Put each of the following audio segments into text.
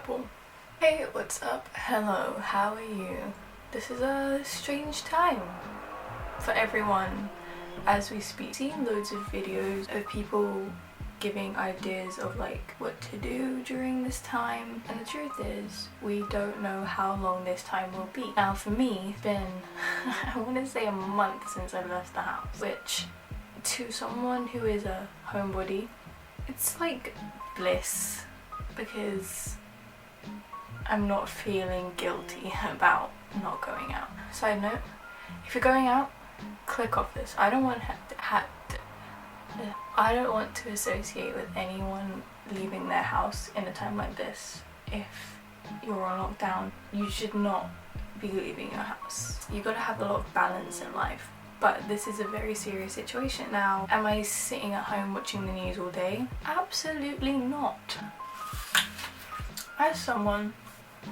purple. Hey, what's up? Hello, how are you? This is a strange time for everyone as we speak. Seeing loads of videos of people giving ideas of like what to do during this time, and the truth is we don't know how long this time will be. Now for me, it's been I want to say a month since I left the house, which to someone who is a homebody, it's like bliss because I'm not feeling guilty about not going out. Side note, if you're going out, click off this. I don't want to associate with anyone leaving their house in a time like this. If you're on lockdown, you should not be leaving your house. You gotta have a lot of balance in life. But this is a very serious situation. Now, am I sitting at home watching the news all day? Absolutely not. As someone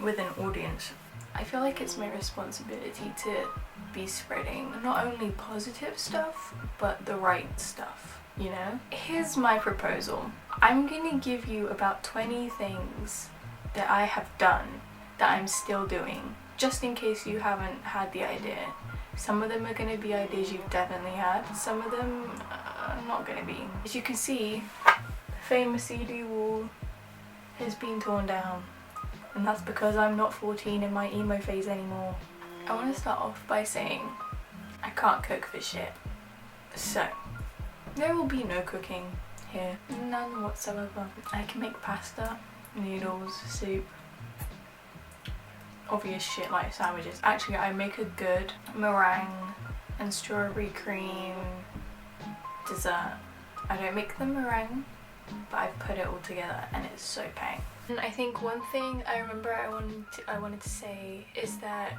with an audience, I feel like it's my responsibility to be spreading not only positive stuff, but the right stuff, you know? Here's my proposal. I'm gonna give you about 20 things that I have done that I'm still doing, just in case you haven't had the idea. Some of them are going to be ideas you've definitely had, some of them are not going to be. As you can see, the famous CD wall has been torn down, and that's because I'm not 14 in my emo phase anymore. I want to start off by saying I can't cook for shit, so there will be no cooking here, none whatsoever. I can make pasta, noodles, soup, obvious shit like sandwiches. Actually, I make a good meringue and strawberry cream dessert. I don't make the meringue, but I put it all together and it's so bang. And I think one thing I remember I wanted to say is that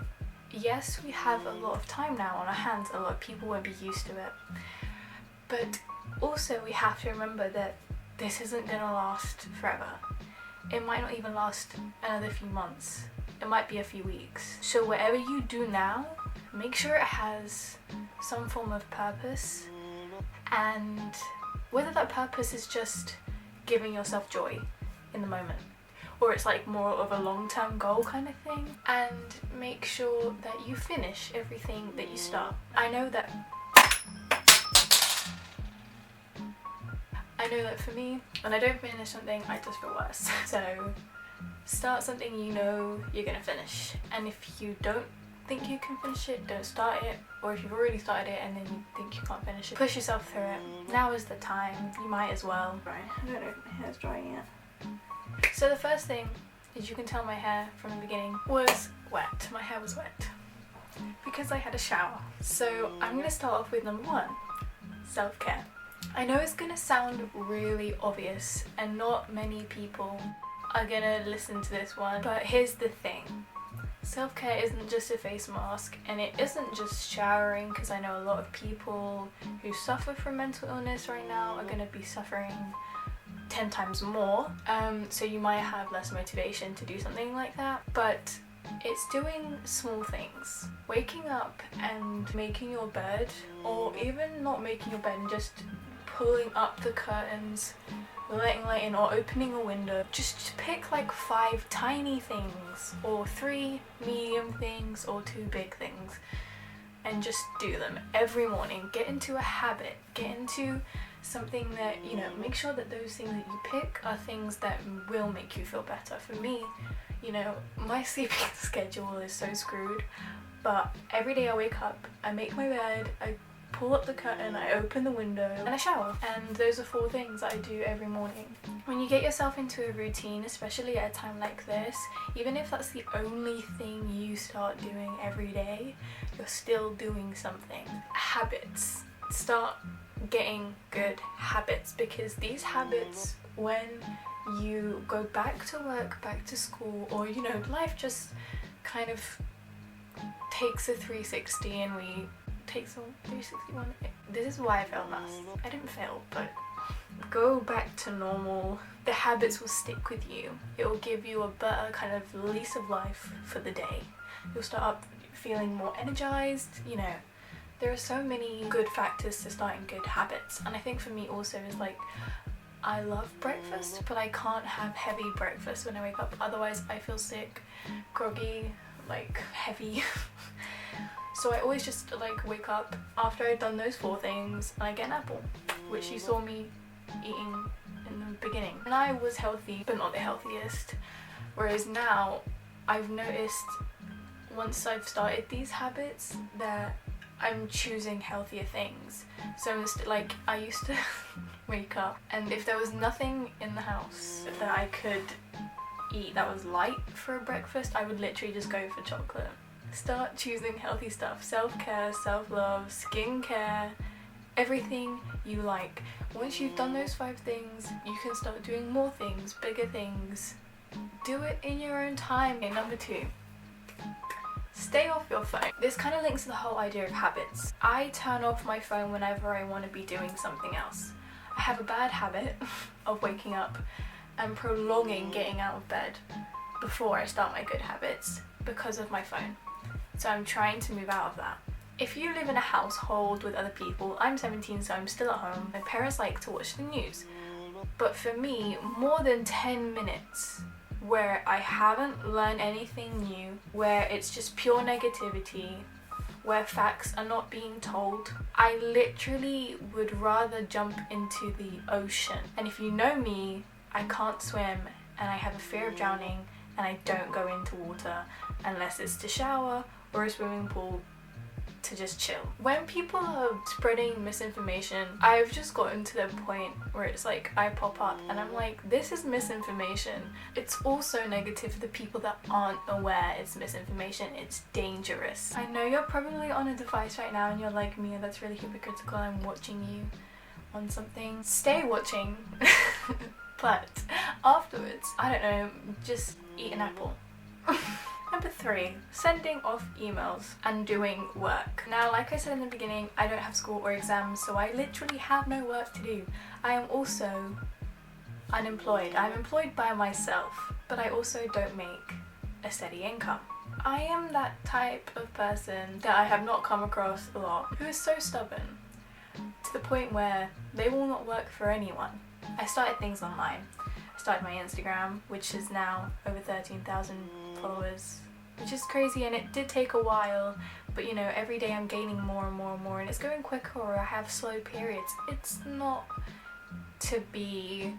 yes, we have a lot of time now on our hands. A lot of people won't be used to it, but also we have to remember that this isn't gonna last forever. It might not even last another few months. It might be a few weeks. So whatever you do now, make sure it has some form of purpose, and whether that purpose is just giving yourself joy in the moment, or it's like more of a long-term goal kind of thing, and make sure that you finish everything that you start. I know that for me, when I don't finish something, I just feel worse. So start something you know you're gonna finish, and if you don't think you can finish it, don't start it. Or if you've already started it and then you think you can't finish it, push yourself through it. Now is the time, you might as well. Right, I don't know if my hair's drying yet. So the first thing, as you can tell, my hair from the beginning was wet. My hair was wet because I had a shower. So I'm gonna start off with number 1, self-care. I know it's gonna sound really obvious and not many people are gonna listen to this one, but here's the thing. Self-care isn't just a face mask, and it isn't just showering, because I know a lot of people who suffer from mental illness right now are gonna be suffering 10 times more, so you might have less motivation to do something like that, but it's doing small things. Waking up and making your bed, or even not making your bed and just pulling up the curtains, letting light in, or opening a window. Just pick like 5 tiny things, or 3 medium things, or 2 big things, and just do them every morning. Get into a habit, get into something that, you know, make sure that those things that you pick are things that will make you feel better. For me, you know, my sleeping schedule is so screwed, but every day I wake up, I make my bed, I pull up the curtain, I open the window, and I shower. And those are 4 things that I do every morning. When you get yourself into a routine, especially at a time like this, even if that's the only thing you start doing every day, you're still doing something. Habits. Start getting good habits, because these habits, when you go back to work, back to school, or you know, life just kind of takes a 360 and takes a 361. This is why I failed maths. I didn't fail, but go back to normal. The habits will stick with you. It will give you a better kind of lease of life for the day. You'll start up feeling more energized, you know. There are so many good factors to starting good habits, and I think for me also is like I love breakfast, but I can't have heavy breakfast when I wake up, otherwise I feel sick, groggy, like heavy. So I always just like wake up after I've done those 4 things and I get an apple, which you saw me eating in the beginning. And I was healthy, but not the healthiest. Whereas now I've noticed once I've started these habits that I'm choosing healthier things. So like I used to wake up and if there was nothing in the house that I could eat that was light for breakfast, I would literally just go for chocolate. Start choosing healthy stuff. Self-care, self-love, skincare, everything you like. Once you've done those 5 things, you can start doing more things, bigger things. Do it in your own time. Okay, number 2. Stay off your phone. This kind of links to the whole idea of habits. I turn off my phone whenever I want to be doing something else. I have a bad habit of waking up and prolonging getting out of bed before I start my good habits because of my phone. So I'm trying to move out of that. If you live in a household with other people, I'm 17 so I'm still at home, my parents like to watch the news. But for me, more than 10 minutes where I haven't learned anything new, where it's just pure negativity, where facts are not being told, I literally would rather jump into the ocean. And if you know me, I can't swim and I have a fear of drowning and I don't go into water unless it's to shower or a swimming pool to just chill. When people are spreading misinformation, I've just gotten to the point where it's like I pop up and I'm like, this is misinformation. It's also negative for the people that aren't aware it's misinformation. It's dangerous. I know you're probably on a device right now and you're like, Mia, that's really hypocritical. I'm watching you on something. Stay watching. But afterwards, I don't know, just eat an apple. Number 3, sending off emails and doing work. Now, like I said in the beginning, I don't have school or exams, so I literally have no work to do. I am also unemployed. I'm employed by myself, but I also don't make a steady income. I am that type of person that I have not come across a lot, who is so stubborn to the point where they will not work for anyone. I started things online. I started my Instagram, which is now over 13,000 followers, which is crazy, and it did take a while, but you know, every day I'm gaining more and more and more, and it's going quicker, or I have slow periods. It's not to be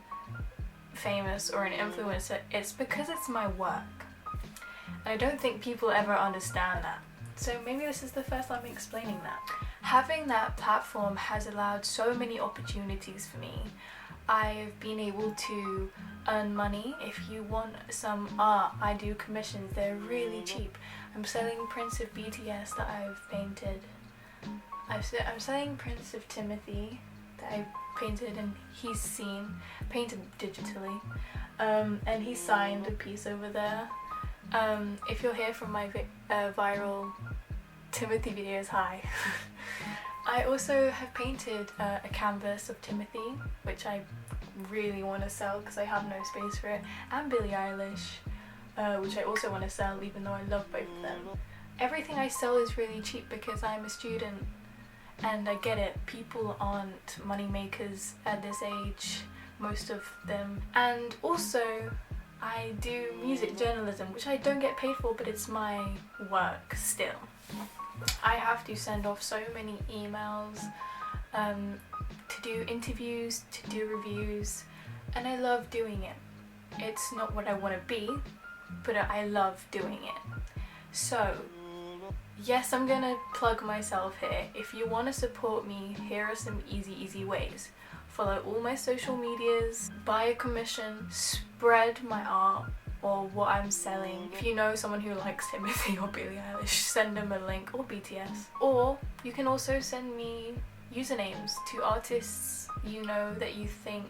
famous or an influencer, it's because it's my work. And I don't think people ever understand that. So maybe this is the first time I'm explaining that. Having that platform has allowed so many opportunities for me. I've been able to earn money. If you want some art, I do commissions. They're really cheap. I'm selling prints of BTS that I've painted. I'm selling prints of Timothy that I painted and he's painted digitally. And he signed a piece over there. If you're here from my viral Timothy videos, hi. I also have painted a canvas of Timothy, which I really want to sell because I have no space for it, and Billie Eilish, which I also want to sell even though I love both of them. Everything I sell is really cheap because I'm a student, and I get it, people aren't money makers at this age, most of them. And also I do music journalism, which I don't get paid for, but it's my work still. I have to send off so many emails, to do interviews, to do reviews, and I love doing it. It's not what I want to be, but I love doing it. So yes, I'm gonna plug myself here. If you want to support me, here are some easy ways. Follow all my social medias, buy a commission, spread my art or what I'm selling. If you know someone who likes Timothy or Billie Eilish, send them a link, or BTS. Or you can also send me usernames to artists you know that you think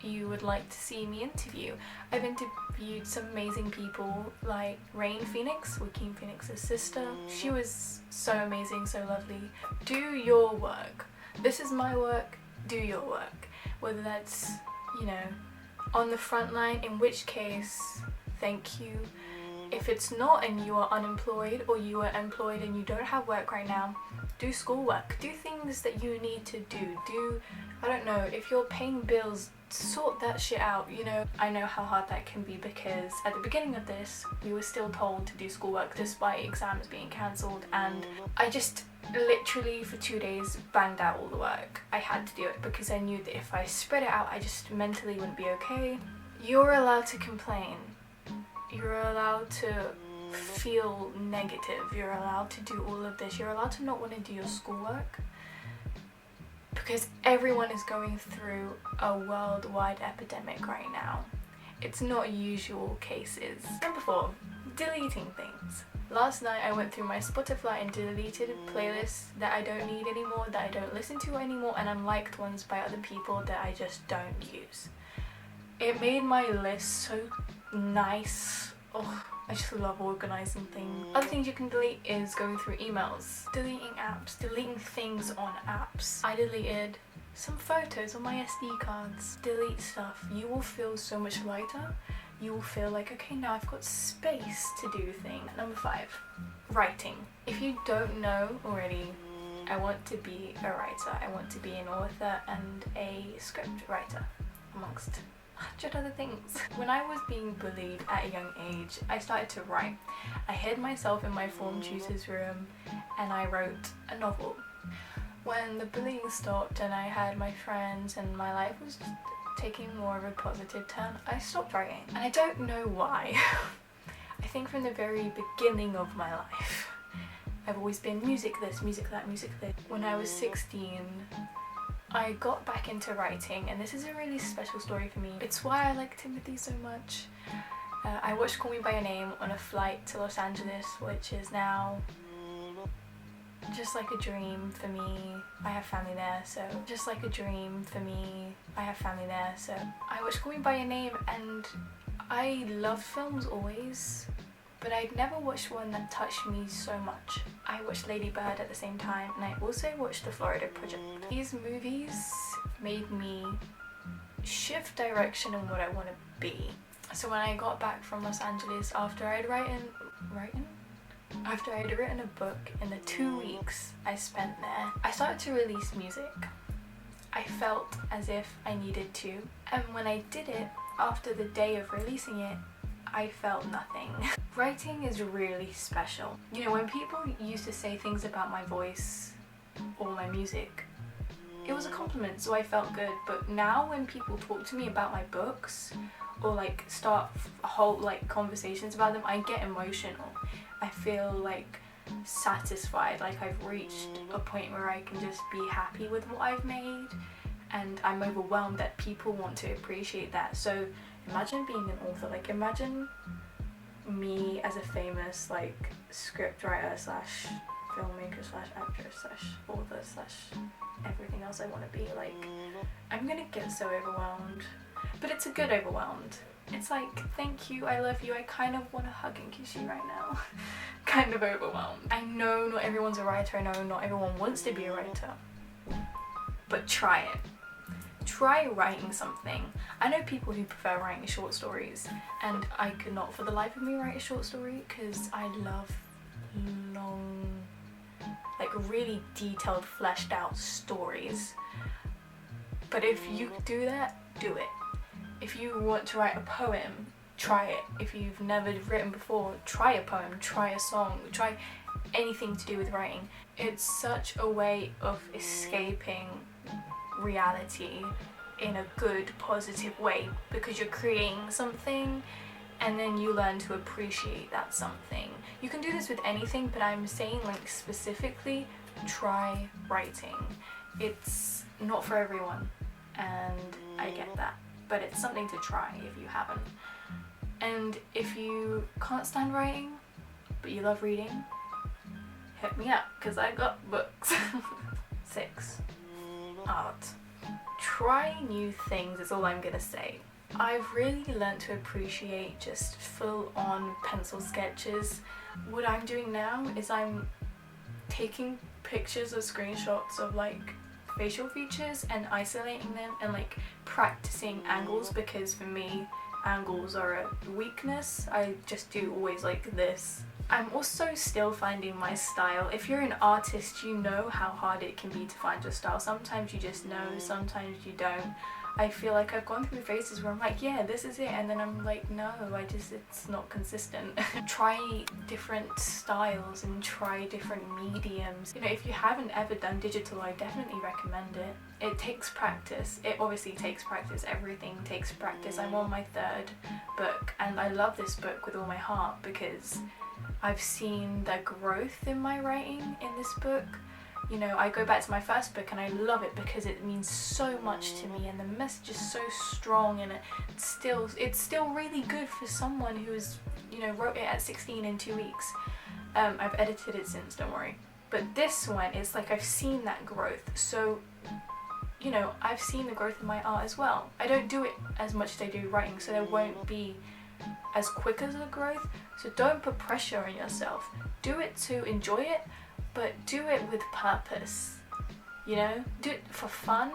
you would like to see me interview. I've interviewed some amazing people like Rain Phoenix, Joaquin Phoenix's sister. She was so amazing, so lovely. Do your work. This is my work, do your work. Whether that's, you know, on the front line, in which case, thank you. If it's not and you are unemployed or you are employed and you don't have work right now, do schoolwork. Do things that you need to do. Do I don't know, if you're paying bills, sort that shit out, you know. I know how hard that can be because at the beginning of this we were still told to do schoolwork despite exams being cancelled, and I just literally for 2 days banged out all the work. I had to do it because I knew that if I spread it out I just mentally wouldn't be okay. You're allowed to complain, you're allowed to feel negative, you're allowed to do all of this, you're allowed to not want to do your schoolwork, because everyone is going through a worldwide epidemic right now. It's not usual cases. Number 4, deleting things. Last night I went through my Spotify and deleted playlists that I don't need anymore, that I don't listen to anymore, and unliked ones by other people that I just don't use. It made my list so nice. Oh, I just love organising things. Other things you can delete is going through emails, deleting apps, deleting things on apps. I deleted some photos on my SD cards. Delete stuff. You will feel so much lighter. You will feel like, okay, now I've got space to do things. Number 5, writing. If you don't know already, I want to be a writer. I want to be an author and a script writer, amongst 100 other things. When I was being bullied at a young age, I started to write. I hid myself in my form tutor's room and I wrote a novel. When the bullying stopped and I had my friends and my life was taking more of a positive turn, I stopped writing. And I don't know why. I think from the very beginning of my life, I've always been music this, music that, music this. When I was 16, I got back into writing, and this is a really special story for me. It's why I like Timothy so much. I watched Call Me By Your Name on a flight to Los Angeles, which is now just like a dream for me. I have family there, so just like a dream for me. I have family there, so I watched Call Me By Your Name, and I loved films always, but I'd never watched one that touched me so much. I watched Lady Bird at the same time, and I also watched The Florida Project. These movies made me shift direction in what I want to be. So when I got back from Los Angeles after I'd written a book in the 2 weeks I spent there, I started to release music. I felt as if I needed to, and when I did it, after the day of releasing it, I felt nothing. Writing is really special. You know, when people used to say things about my voice or my music, it was a compliment, so I felt good. But now when people talk to me about my books or like start whole like conversations about them, I get emotional. I feel like satisfied, like I've reached a point where I can just be happy with what I've made, and I'm overwhelmed that people want to appreciate that. So imagine being an author, like imagine me as a famous like scriptwriter slash filmmaker slash actress slash author slash everything else I want to be. Like, I'm gonna get so overwhelmed, but it's a good overwhelmed. It's like, thank you, I love you, I kind of want to hug and kiss you right now. Kind of overwhelmed. I know not everyone's a writer, I know not everyone wants to be a writer, but try it. Try writing something. I know people who prefer writing short stories, and I could not for the life of me write a short story because I love long, like really detailed, fleshed out stories. But if you do that, do it. If you want to write a poem, try it. If you've never written before, try a poem, try a song, try anything to do with writing. It's such a way of escaping reality in a good, positive way, because you're creating something and then you learn to appreciate that something. You can do this with anything, but I'm saying like specifically try writing. It's not for everyone, and I get that, but it's something to try if you haven't. And if you can't stand writing but you love reading, hit me up because I got books. 6. Art. Try new things is all I'm gonna say. I've really learned to appreciate just full-on pencil sketches. What I'm doing now is I'm taking pictures or screenshots of like facial features and isolating them and like practicing angles, because for me angles are a weakness. I just do always like this. I'm also still finding my style. If you're an artist, you know how hard it can be to find your style. Sometimes you just know, sometimes you don't. I feel like I've gone through phases where I'm like, yeah, this is it, and then I'm like, no, it's not consistent. Try different styles and try different mediums. You know, if you haven't ever done digital, I definitely recommend it. It takes practice. It obviously takes practice. Everything takes practice. I'm on my 3rd book, and I love this book with all my heart because I've seen the growth in my writing in this book. You know, I go back to my 1st book and I love it because it means so much to me, and the message is so strong, and it's still really good for someone who is, you know, wrote it at 16 in 2 weeks. I've edited it since, don't worry. But this one, it's like I've seen that growth. So, you know, I've seen the growth in my art as well. I don't do it as much as I do writing, so there won't be as quick as the growth. So don't put pressure on yourself. Do it to enjoy it, but do it with purpose, you know? Do it for fun.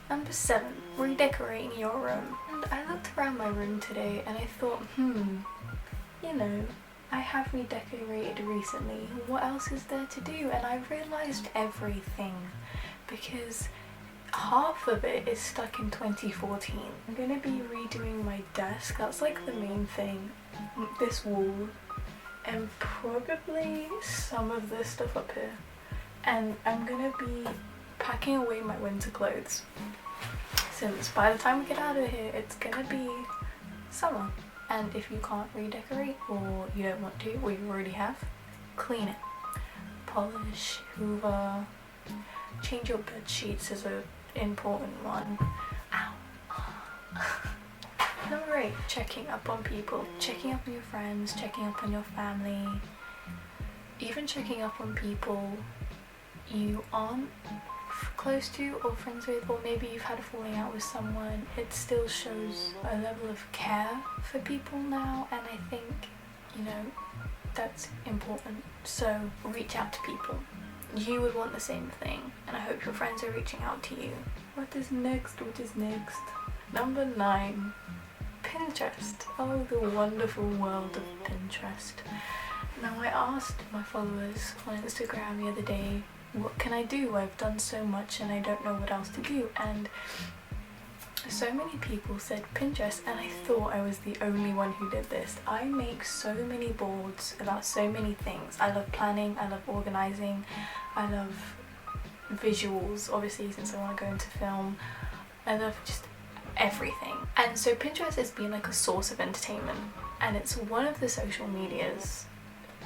Number 7, redecorating your room. And I looked around my room today and I thought, you know, I have redecorated recently. What else is there to do? And I realised everything, because half of it is stuck in 2014. I'm gonna be redoing my desk. That's like the main thing. This wall. And probably some of this stuff up here. And I'm gonna be packing away my winter clothes, since by the time we get out of here it's gonna be summer. And if you can't redecorate, or you don't want to, or you already have, clean it. Polish, hoover, change your bed sheets is an important one. Ow. Number 8, checking up on people. Checking up on your friends, checking up on your family, even checking up on people you aren't close to or friends with, or maybe you've had a falling out with someone. It still shows a level of care for people now, and I think, you know, that's important. So reach out to people. You would want the same thing, and I hope your friends are reaching out to you. What is next? Number 9, Pinterest. Oh, the wonderful world of Pinterest. Now, I asked my followers on Instagram the other day, what can I do? I've done so much and I don't know what else to do. And so many people said Pinterest, and I thought I was the only one who did this. I make so many boards about so many things. I love planning, I love organising, I love visuals, obviously, since I want to go into film. I love just everything. And so Pinterest has been like a source of entertainment, and it's one of the social medias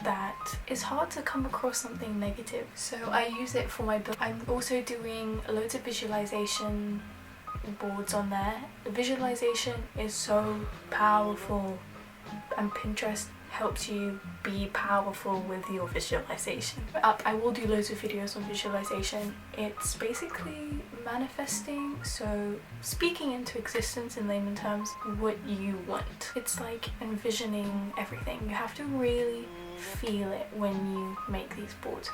that is hard to come across something negative. So I use it for my book. I'm also doing loads of visualization boards on there. The visualization is so powerful, and Pinterest helps you be powerful with your visualization. I will do loads of videos on visualization. It's basically manifesting, so speaking into existence in layman terms what you want. It's like envisioning everything. You have to really feel it when you make these boards.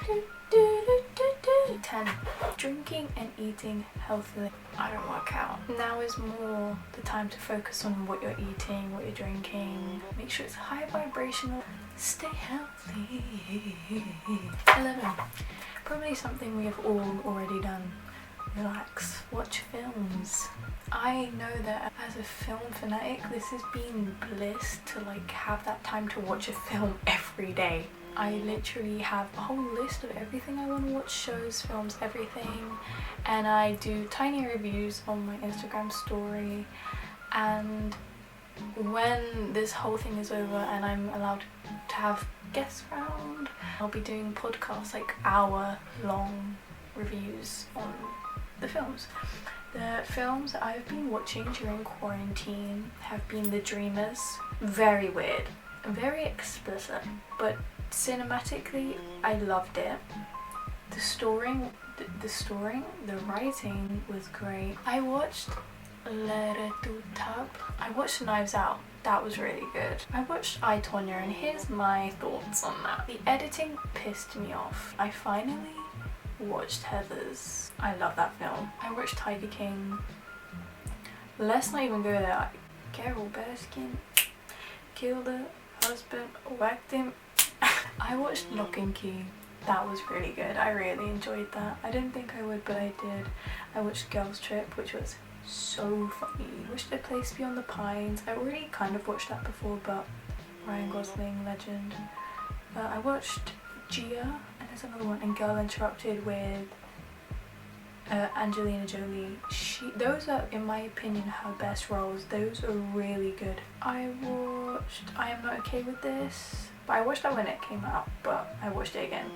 10. Drinking and eating healthily. I don't work out. Now is more the time to focus on what you're eating, what you're drinking. Make sure it's high vibrational. Stay healthy. 11. Probably something we have all already done. Relax. Watch films. I know that as a film fanatic, this has been bliss to like have that time to watch a film every day. I literally have a whole list of everything I want to watch, shows, films, everything, and I do tiny reviews on my Instagram story. And when this whole thing is over and I'm allowed to have guests around, I'll be doing podcasts, like hour-long reviews on the films. The films that I've been watching during quarantine have been The Dreamers. Very weird, very explicit, but cinematically I loved it. The writing was great. I watched I watched Knives Out. That was really good. I watched I, Tonya, and here's my thoughts on that. The editing pissed me off. I finally watched Heathers. I love that film. I watched Tiger King. Let's not even go there. Carol Baskin killed her husband, whacked him. I watched Lock and Key. That was really good. I really enjoyed that. I didn't think I would, but I did. I watched Girls Trip, which was so funny. Watched A Place Beyond the Pines. I already kind of watched that before, but Ryan Gosling, legend. I watched Gia, and there's another one, and Girl Interrupted with Angelina Jolie. Those are, in my opinion, her best roles. Those are really good. I watched I Am Not Okay With This, but I watched that when it came out, but I watched it again.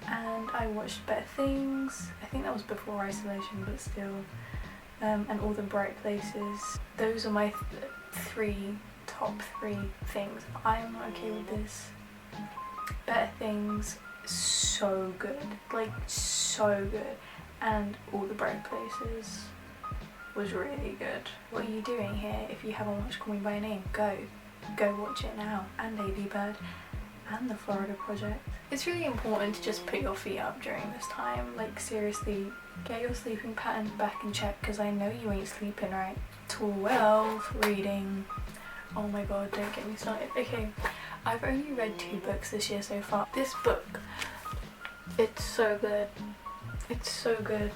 And I watched Better Things. I think that was before Isolation, but still. And All the Bright Places. Those are my top three things. I Am Not Okay With This, Better Things, so good, like so good, and All the Bright Places was really good. What are you doing here? If you haven't watched Call Me By Your Name, go watch it now. And Lady Bird and The Florida Project. It's really important to just put your feet up during this time. Like, seriously, get your sleeping pattern back in check, because I know you ain't sleeping right. 12, reading. Oh my god, don't get me started. Okay, I've only read 2 books this year so far. This book, it's so good. It's so good.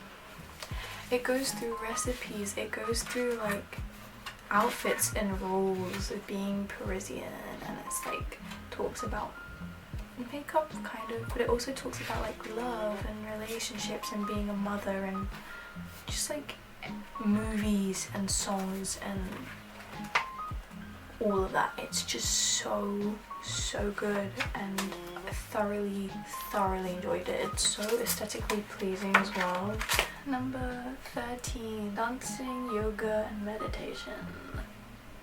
It goes through recipes, it goes through like outfits and rules of being Parisian, and it's like talks about makeup kind of, but it also talks about like love and relationships and being a mother and just like movies and songs and all of that. It's just so good, and I thoroughly enjoyed it. It's so aesthetically pleasing as well. Number 13, dancing, yoga and meditation.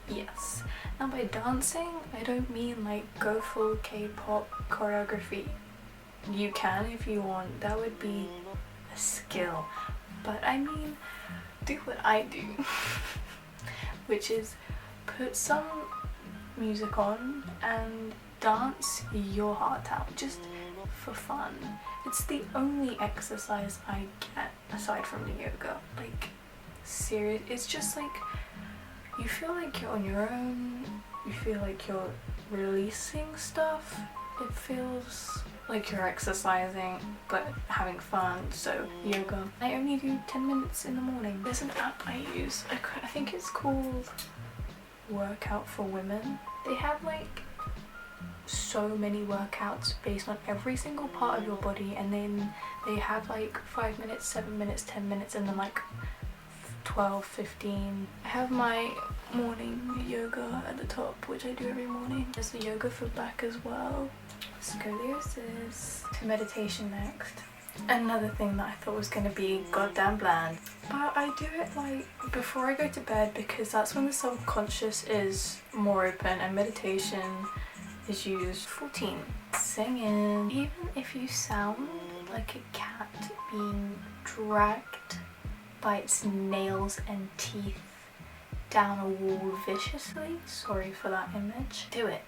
Yes. Now by dancing, I don't mean like go full K-pop choreography. You can if you want, that would be a skill. But I mean, do what I do, which is put some music on and dance your heart out, just for fun. It's the only exercise I get aside from the yoga. Like, serious, it's just like you feel like you're on your own, you feel like you're releasing stuff, it feels like you're exercising but having fun. So yoga, I only do 10 minutes in the morning. There's an app I use, I think it's called Workout for Women. They have like so many workouts based on every single part of your body, and then they have like 5 minutes, 7 minutes, 10 minutes, and then like 12, 15. I have my morning yoga at the top, which I do every morning. There's the yoga for back as well. Scoliosis. To meditation next. Another thing that I thought was going to be goddamn bland, but I do it like before I go to bed, because that's when the subconscious is more open and meditation is used. 14. Singing. Even if you sound like a cat being dragged by its nails and teeth down a wall viciously, sorry for that image, do it.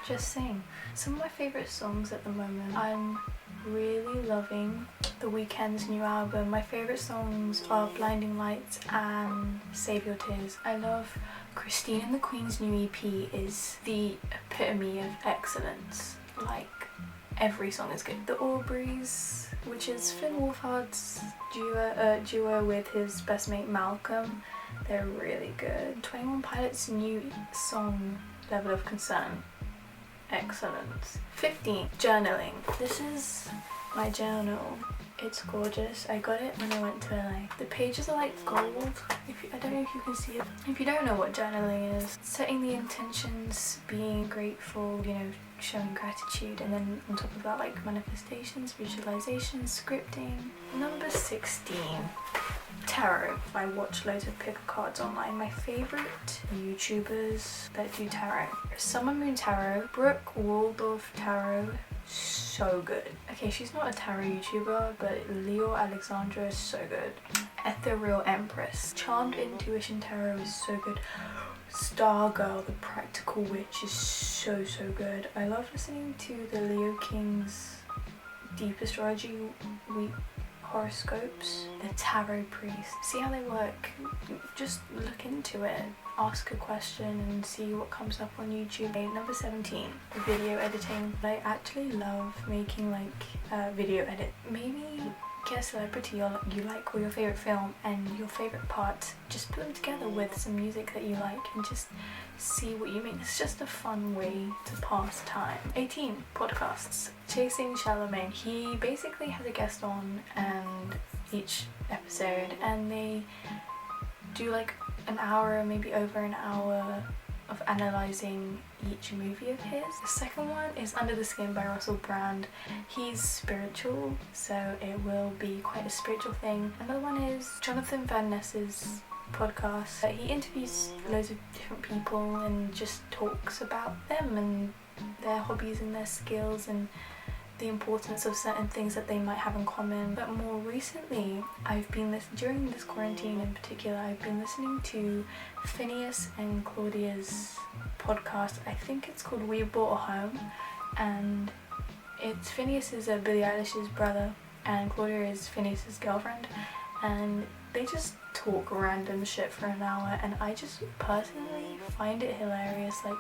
Just sing. Some of my favourite songs at the moment, I'm really loving The Weeknd's new album. My favourite songs are Blinding Lights and Save Your Tears. I love Christine and the Queen's new EP is the epitome of excellence. Like, every song is good. The Aubreys, which is Finn Wolfhard's duo with his best mate Malcolm, they're really good. 21 Pilots' new song, Level of Concern, excellent. 15. Journaling. This is my journal. It's gorgeous. I got it when I went to LA. The pages are like gold. I don't know if you can see it. If you don't know what journaling is, setting the intentions, being grateful, you know, showing gratitude, and then on top of that, like manifestations, visualizations, scripting. Number 16. Tarot. I watch loads of pick cards online. My favourite YouTubers that do tarot: Summer Moon Tarot, Brooke Waldorf Tarot, so good. Okay, she's not a tarot YouTuber, but Leo Alexandra is so good. Ethereal Empress. Charmed Intuition Tarot is so good. Stargirl, the Practical Witch, is so good. I love listening to the Leo King's Deep Astrology week horoscopes, the tarot priest. See how they work. Just look into it. Ask a question and see what comes up on YouTube. Number 17, video editing. I actually love making like video edit. Maybe get a celebrity you like, or your favourite film and your favourite parts. Just put them together with some music that you like and just see what you make. It's just a fun way to pass time. 18, podcasts. Chasing Charlemagne. He basically has a guest on and each episode, and they do like an hour, maybe over an hour of analysing each movie of his. The second one is Under the Skin by Russell Brand. He's spiritual, so it will be quite a spiritual thing. Another one is Jonathan Van Ness's podcast. He interviews loads of different people and just talks about them and their hobbies and their skills and the importance of certain things that they might have in common. But more recently, during this quarantine in particular, I've been listening to Phineas and Claudia's podcast. I think it's called We Bought a Home, and Phineas is Billie Eilish's brother and Claudia is Phineas's girlfriend, and they just talk random shit for an hour, and I just personally find it hilarious. Like,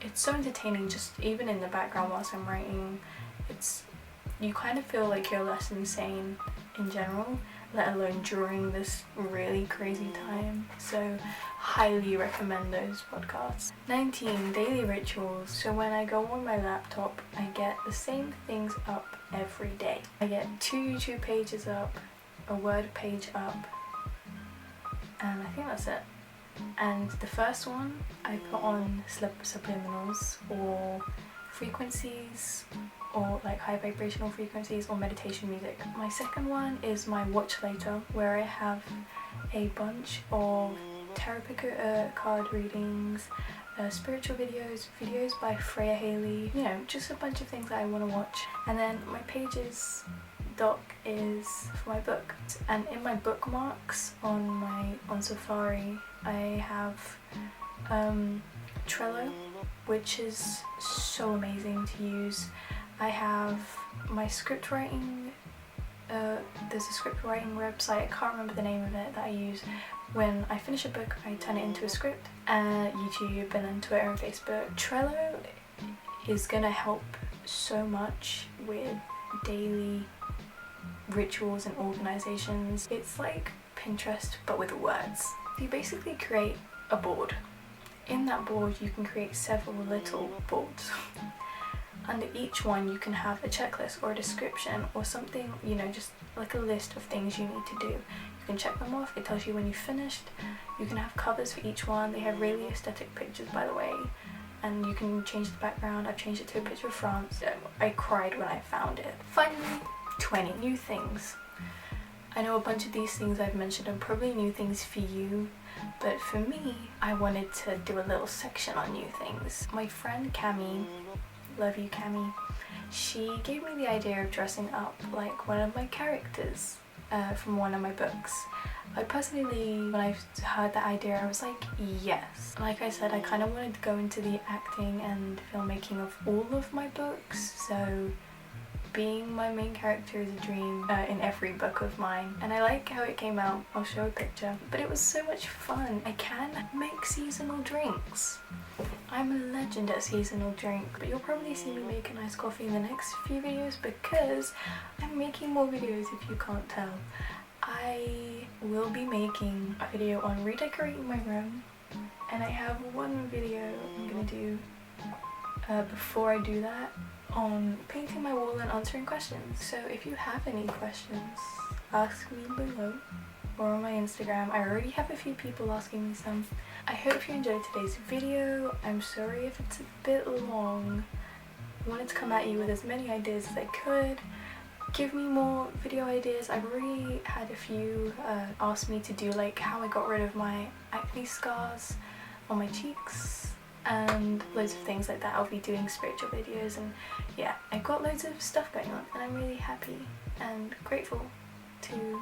it's so entertaining, just even in the background whilst I'm writing. You kind of feel like you're less insane in general, let alone during this really crazy time. So highly recommend those podcasts. 19, daily rituals. So when I go on my laptop, I get the same things up every day. I get 2 YouTube pages up, a Word page up, and I think that's it. And the first one, I put on subliminals or frequencies, or like high vibrational frequencies or meditation music. My second one is my watch later, where I have a bunch of tarot card readings, spiritual videos by Freya Haley, just a bunch of things that I want to watch. And then my pages doc is for my book, and in my bookmarks on Safari I have Trello, which is so amazing to use. I have my script writing, there's a script writing website, I can't remember the name of it, that I use when I finish a book. I turn it into a script, YouTube, and then Twitter and Facebook. Trello is gonna help so much with daily rituals and organizations. It's like Pinterest but with words. You basically create a board. In that board you can create several little boards. Under each one you can have a checklist or a description or something, just like a list of things you need to do. You can check them off, it tells you when you've finished. You can have covers for each one. They have really aesthetic pictures, by the way, and you can change the background. I've changed it to a picture of France. I cried when I found it. Finally, 20 new things. I know a bunch of these things I've mentioned are probably new things for you, but for me, I wanted to do a little section on new things. My friend Cami, love you Cami, she gave me the idea of dressing up like one of my characters from one of my books. I personally, when I heard that idea, I was like, yes. Like I said, I kind of wanted to go into the acting and filmmaking of all of my books, so being my main character is a dream in every book of mine, and I like how it came out. I'll show a picture. But it was so much fun. I can make seasonal drinks. I'm a legend at seasonal drink, but you'll probably see me make an iced coffee in the next few videos because I'm making more videos if you can't tell. I will be making a video on redecorating my room, and I have one video I'm gonna do before I do that on painting my wall and answering questions. So if you have any questions, ask me below or on my Instagram. I already have a few people asking me some. I hope you enjoyed today's video. I'm sorry if it's a bit long. I wanted to come at you with as many ideas as I could. Give me more video ideas. I've already had a few ask me to do like how I got rid of my acne scars on my cheeks and loads of things like that. I'll be doing spiritual videos, and yeah, I've got loads of stuff going on, and I'm really happy and grateful to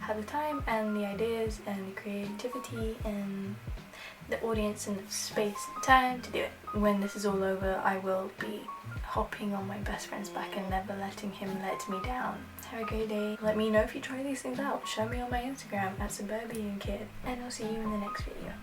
have the time and the ideas and the creativity and the audience and the space and time to do it. When this is all over, I will be hopping on my best friend's back and never letting him let me down. Have a great day. Let me know if you try these things out. Show me on my Instagram at suburbienkid, and I'll see you in the next video.